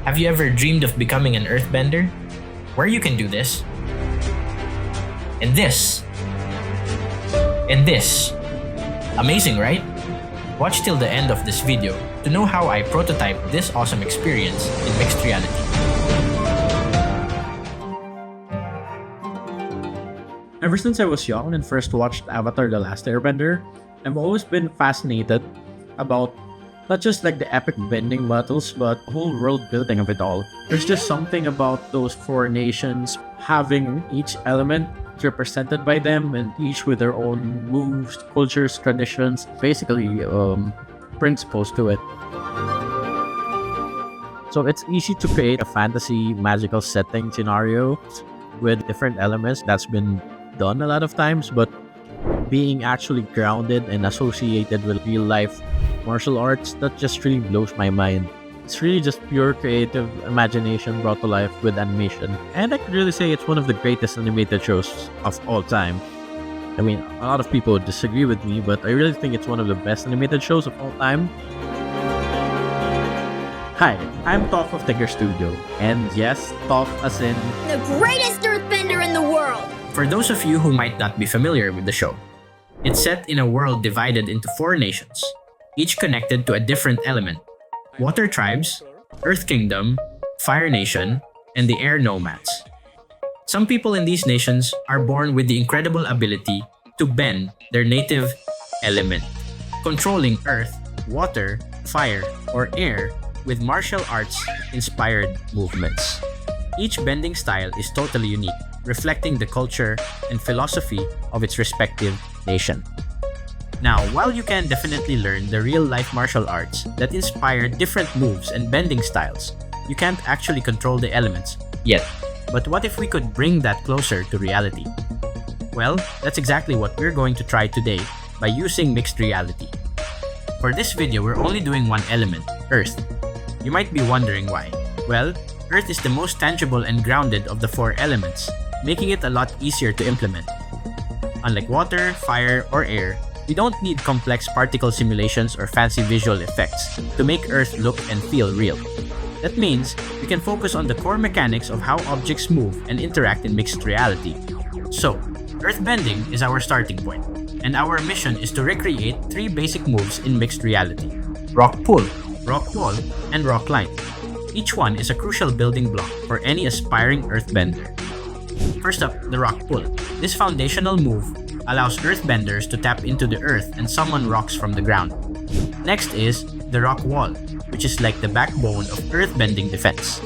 Have you ever dreamed of becoming an Earthbender? Where you can do this? And this. And this. Amazing, right? Watch till the end of this video to know how I prototype this awesome experience in mixed reality. Ever since I was young and first watched Avatar: The Last Airbender, I've always been fascinated about not just like the epic bending battles, but the whole world building of it all. There's just something about those four nations having each element represented by them and each with their own moves, cultures, traditions, basically principles to it. So it's easy to create a fantasy magical setting scenario with different elements. That's been done a lot of times, but being actually grounded and associated with real life martial arts, that just really blows my mind. It's really just pure creative imagination brought to life with animation. And I could really say it's one of the greatest animated shows of all time. I mean, a lot of people would disagree with me, but I really think it's one of the best animated shows of all time. Hi, I'm Toph of Tiger Studio. And yes, Toph as in the greatest Earthbender in the world! For those of you who might not be familiar with the show, it's set in a world divided into 4 nations, each connected to a different element: Water Tribes, Earth Kingdom, Fire Nation, and the Air Nomads. Some people in these nations are born with the incredible ability to bend their native element, controlling earth, water, fire, or air with martial arts-inspired movements. Each bending style is totally unique, reflecting the culture and philosophy of its respective nation. Now, while you can definitely learn the real-life martial arts that inspire different moves and bending styles, you can't actually control the elements yet. But what if we could bring that closer to reality? Well, that's exactly what we're going to try today by using mixed reality. For this video, we're only doing one element, Earth. You might be wondering why. Well, Earth is the most tangible and grounded of the 4 elements, making it a lot easier to implement. Unlike water, fire, or air, we don't need complex particle simulations or fancy visual effects to make Earth look and feel real. That means we can focus on the core mechanics of how objects move and interact in mixed reality. So, Earthbending is our starting point, and our mission is to recreate 3 basic moves in mixed reality: Rock Pull, Rock Wall, and Rock Line. Each one is a crucial building block for any aspiring Earthbender. First up, the Rock Pull. This foundational move allows Earthbenders to tap into the earth and summon rocks from the ground. Next is the Rock Wall, which is like the backbone of Earthbending defense.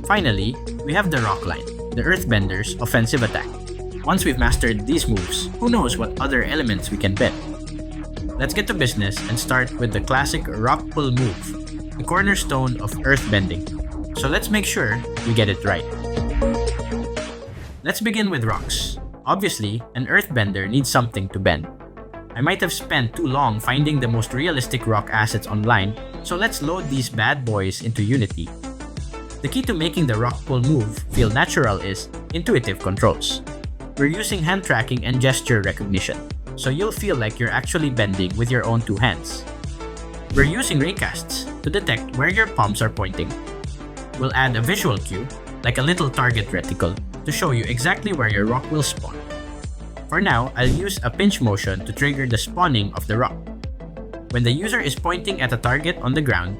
Finally, we have the Rock Line, the Earthbender's offensive attack. Once we've mastered these moves, who knows what other elements we can bend. Let's get to business and start with the classic Rock Pull move, the cornerstone of Earthbending. So let's make sure we get it right. Let's begin with rocks. Obviously, an Earthbender needs something to bend. I might have spent too long finding the most realistic rock assets online, so let's load these bad boys into Unity. The key to making the Rock Pull move feel natural is intuitive controls. We're using hand tracking and gesture recognition, so you'll feel like you're actually bending with your own 2 hands. We're using raycasts to detect where your palms are pointing. We'll add a visual cue, like a little target reticle, to show you exactly where your rock will spawn. For now, I'll use a pinch motion to trigger the spawning of the rock. When the user is pointing at a target on the ground,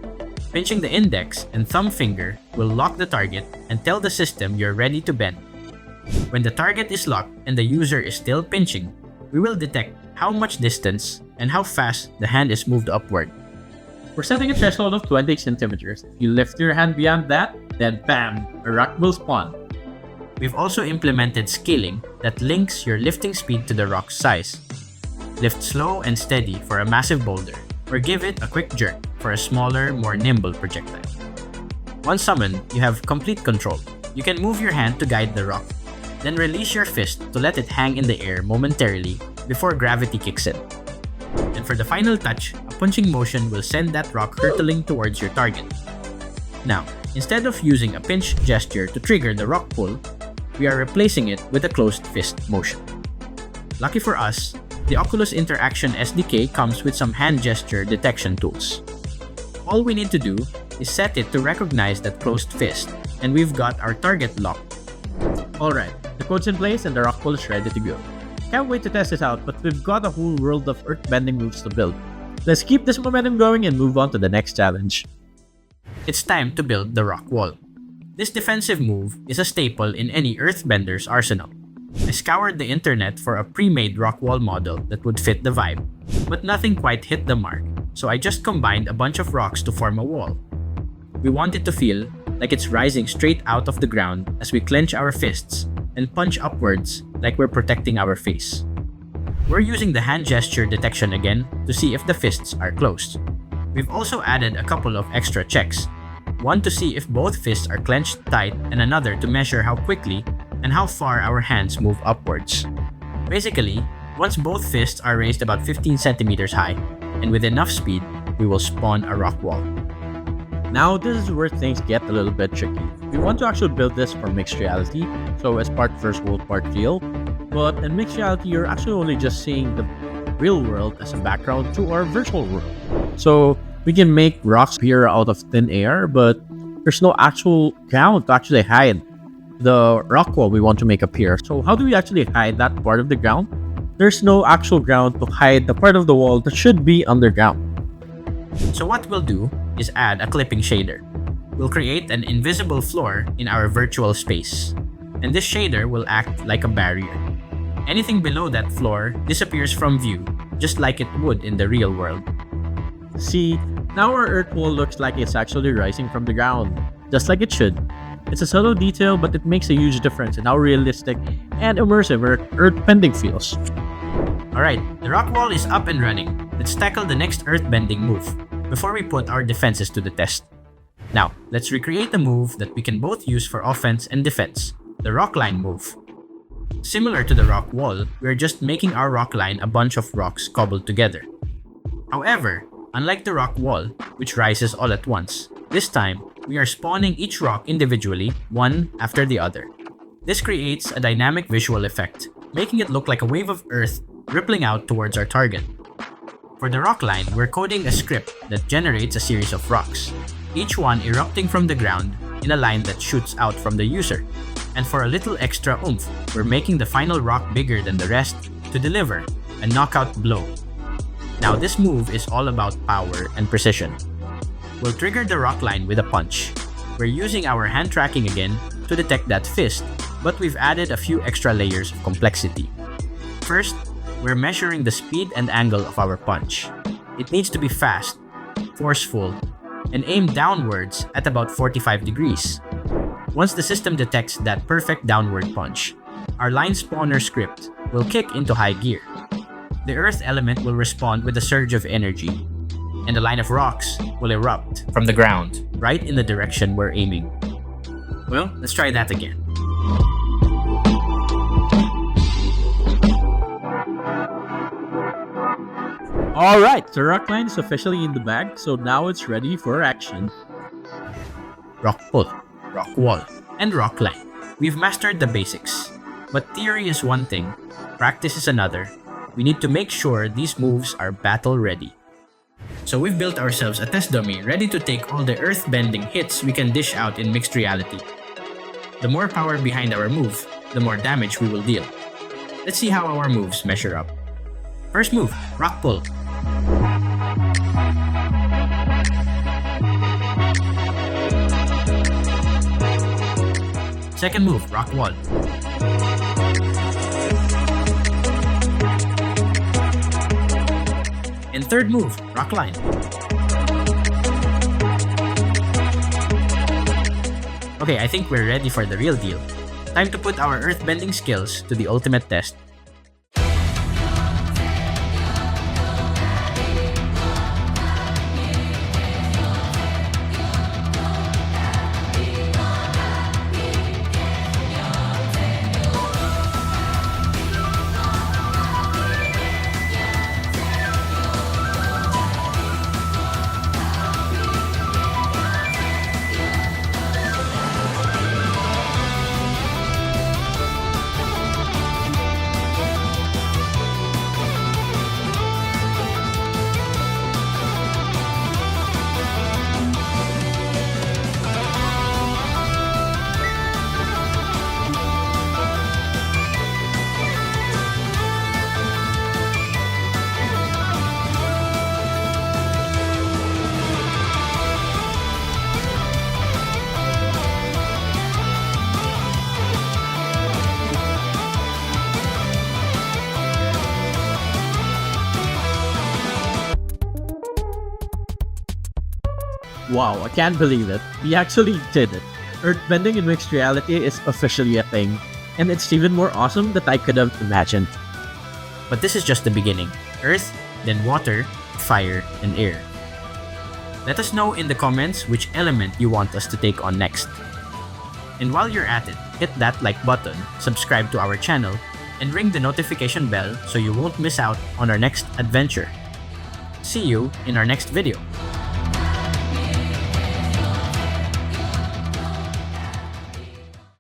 pinching the index and thumb finger will lock the target and tell the system you're ready to bend. When the target is locked and the user is still pinching, we will detect how much distance and how fast the hand is moved upward. We're setting a threshold of 20 centimeters. If you lift your hand beyond that, then bam, a rock will spawn. We've also implemented scaling that links your lifting speed to the rock's size. Lift slow and steady for a massive boulder, or give it a quick jerk for a smaller, more nimble projectile. Once summoned, you have complete control. You can move your hand to guide the rock, then release your fist to let it hang in the air momentarily before gravity kicks in. And for the final touch, a punching motion will send that rock hurtling towards your target. Now, instead of using a pinch gesture to trigger the rock pull, we are replacing it with a closed fist motion. Lucky for us, the Oculus Interaction SDK comes with some hand gesture detection tools. All we need to do is set it to recognize that closed fist, and we've got our target locked. Alright, the code's in place and the rock pool is ready to go. Can't wait to test this out, but we've got a whole world of earthbending moves to build. Let's keep this momentum going and move on to the next challenge. It's time to build the rock wall. This defensive move is a staple in any earthbender's arsenal. I scoured the internet for a pre-made rock wall model that would fit the vibe, but nothing quite hit the mark, so I just combined a bunch of rocks to form a wall. We want it to feel like it's rising straight out of the ground as we clench our fists and punch upwards like we're protecting our face. We're using the hand gesture detection again to see if the fists are closed. We've also added a couple of extra checks, one to see if both fists are clenched tight and another to measure how quickly and how far our hands move upwards. Basically, once both fists are raised about 15 centimeters high, and with enough speed, we will spawn a rock wall. Now, this is where things get a little bit tricky. We want to actually build this for mixed reality, so as part first world, part real. But in mixed reality, you're actually only just seeing the real world as a background to our virtual world. So we can make rocks appear out of thin air, but there's no actual ground to actually hide the rock wall we want to make appear. So how do we actually hide that part of the ground? There's no actual ground to hide the part of the wall that should be underground. So what we'll do is add a clipping shader. We'll create an invisible floor in our virtual space, and this shader will act like a barrier. Anything below that floor disappears from view, just like it would in the real world. See, now our earth wall looks like it's actually rising from the ground, just like it should. It's a subtle detail, but it makes a huge difference in how realistic and immersive our earthbending feels. Alright, the rock wall is up and running. Let's tackle the next earthbending move before we put our defenses to the test. Now, let's recreate a move that we can both use for offense and defense, the rock line move. Similar to the rock wall, we're just making our rock line a bunch of rocks cobbled together. However, unlike the rock wall, which rises all at once, this time, we are spawning each rock individually, one after the other. This creates a dynamic visual effect, making it look like a wave of earth rippling out towards our target. For the rock line, we're coding a script that generates a series of rocks, each one erupting from the ground in a line that shoots out from the user. And for a little extra oomph, we're making the final rock bigger than the rest to deliver a knockout blow. Now this move is all about power and precision. We'll trigger the rock line with a punch. We're using our hand tracking again to detect that fist, but we've added a few extra layers of complexity. First, we're measuring the speed and angle of our punch. It needs to be fast, forceful, and aimed downwards at about 45 degrees. Once the system detects that perfect downward punch, our line spawner script will kick into high gear. The earth element will respond with a surge of energy, and a line of rocks will erupt from the ground, right in the direction we're aiming. Well, let's try that again. Alright, the rock line is officially in the bag, so now it's ready for action. Rock pull, rock wall, and rock line. We've mastered the basics, but theory is one thing, practice is another. We need to make sure these moves are battle ready. So we've built ourselves a test dummy ready to take all the earth-bending hits we can dish out in mixed reality. The more power behind our move, the more damage we will deal. Let's see how our moves measure up. First move, rock pull. Second move, rock wall. And third move, rock line. Okay, I think we're ready for the real deal. Time to put our earthbending skills to the ultimate test. Wow, I can't believe it. We actually did it. Earthbending in mixed reality is officially a thing, and it's even more awesome than I could have imagined. But this is just the beginning. Earth, then water, fire, and air. Let us know in the comments which element you want us to take on next. And while you're at it, hit that like button, subscribe to our channel, and ring the notification bell so you won't miss out on our next adventure. See you in our next video.